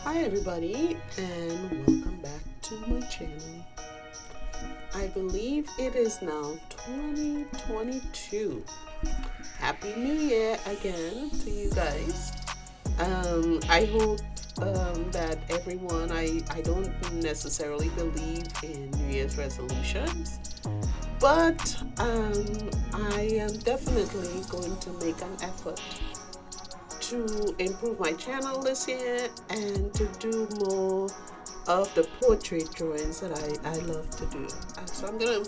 Hi everybody and welcome back to my channel. I believe it is now 2022. Happy New Year again to you guys. I hope that everyone, I don't necessarily believe in New Year's resolutions, but I am definitely going to make an effort to improve my channel this year and to do more of the portrait drawings that I love to do. So I'm gonna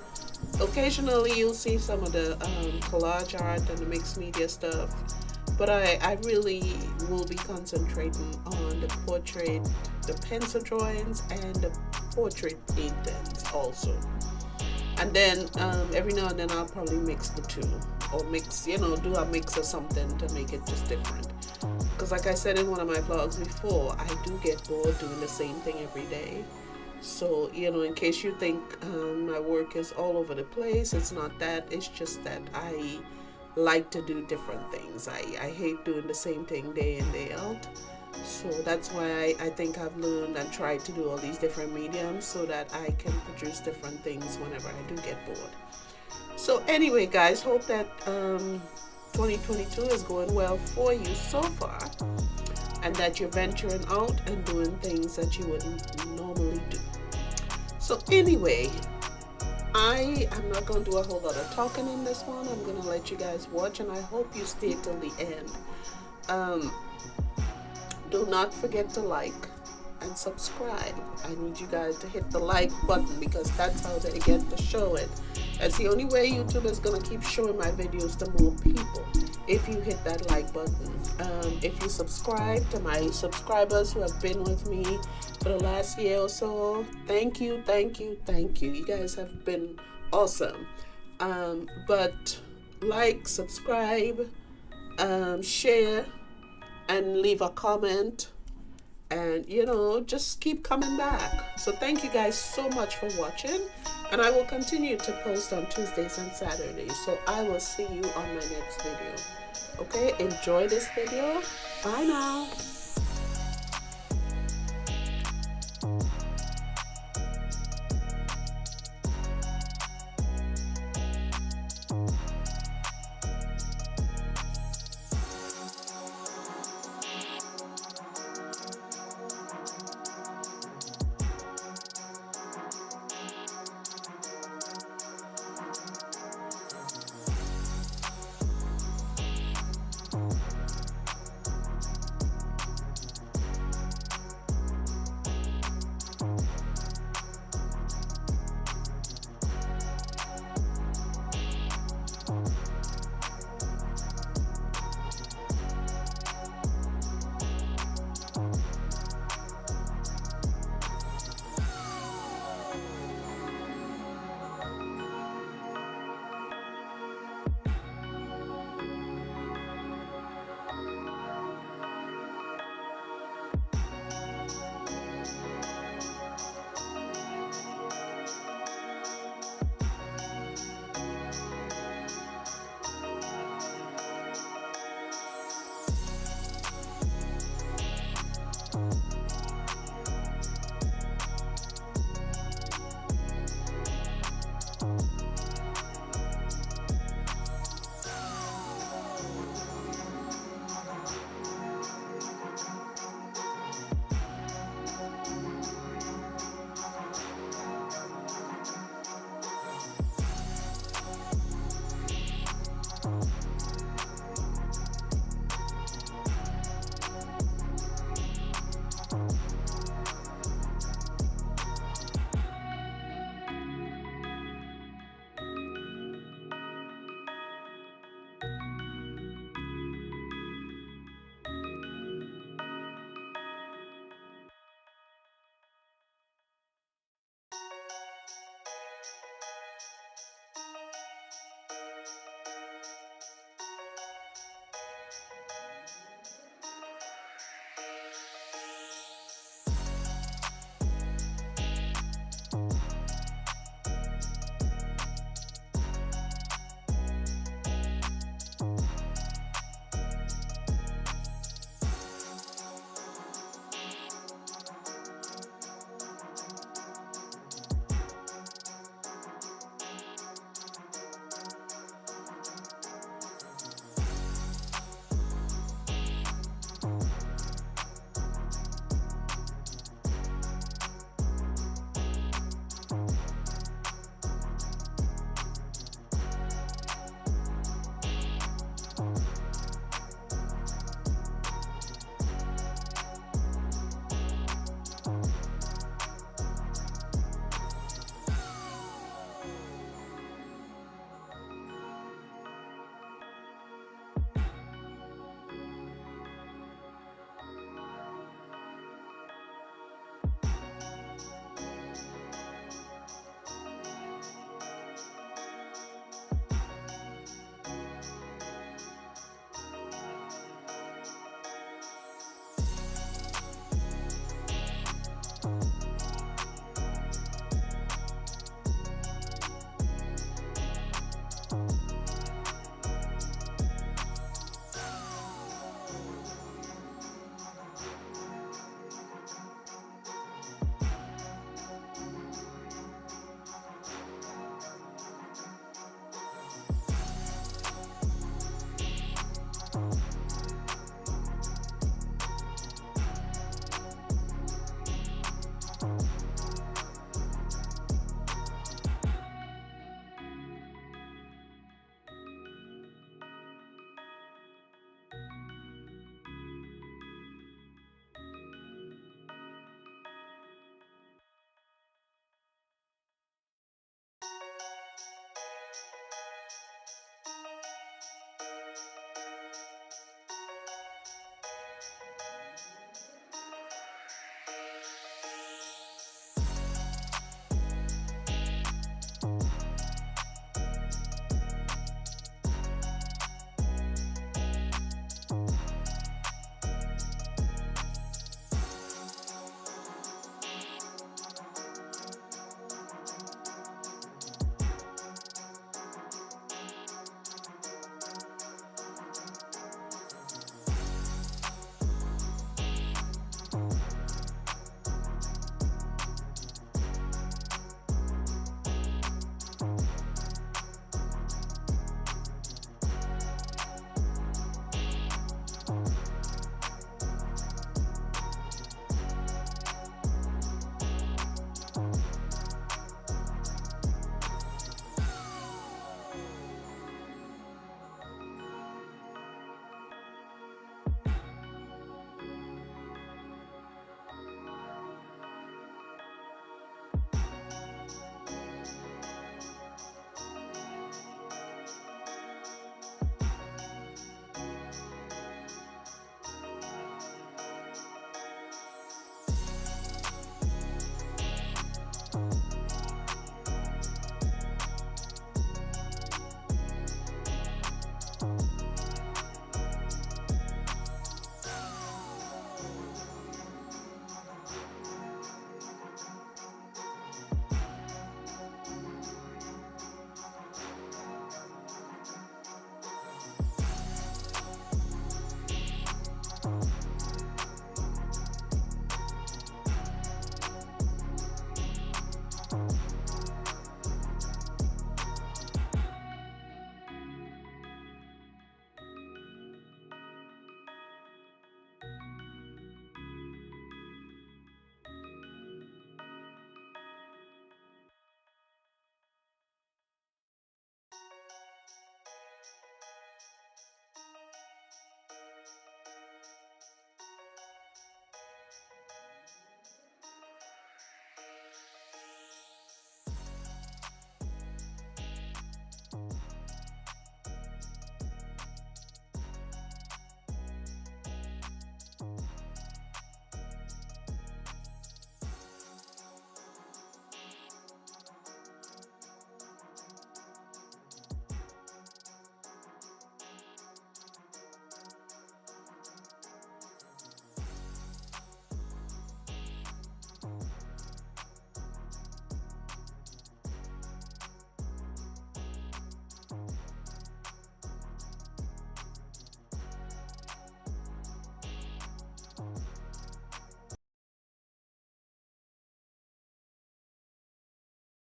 occasionally you'll see some of the collage art and the mixed media stuff, but I really will be concentrating on the portrait, the pencil drawings, and the portrait paintings also. And then every now and then I'll probably mix the two, or do a mix of something to make it just different. Because, like I said in one of my vlogs before, I do get bored doing the same thing every day. So, in case you think my work is all over the place, it's not that. It's just that I like to do different things. I hate doing the same thing day in, day out. So that's why I think I've learned and tried to do all these different mediums so that I can produce different things whenever I do get bored. So anyway, guys, hope that 2022 is going well for you so far, and that you're venturing out and doing things that you wouldn't normally do. So anyway, I am not going to do a whole lot of talking in this one. I'm going to let you guys watch, and I hope you stay till the end. Do not forget to like and subscribe. I need you guys to hit the like button because that's how they get to show it. That's the only way YouTube is going to keep showing my videos to more people, if you hit that like button. If you subscribe, to my subscribers who have been with me for the last year or so, thank you, thank you, thank you. You guys have been awesome. But like, subscribe, share, and leave a comment, and just keep coming back. So thank you guys so much for watching, and I will continue to post on Tuesdays and Saturdays. So I will see you on my next video. Okay, enjoy this video. Bye now.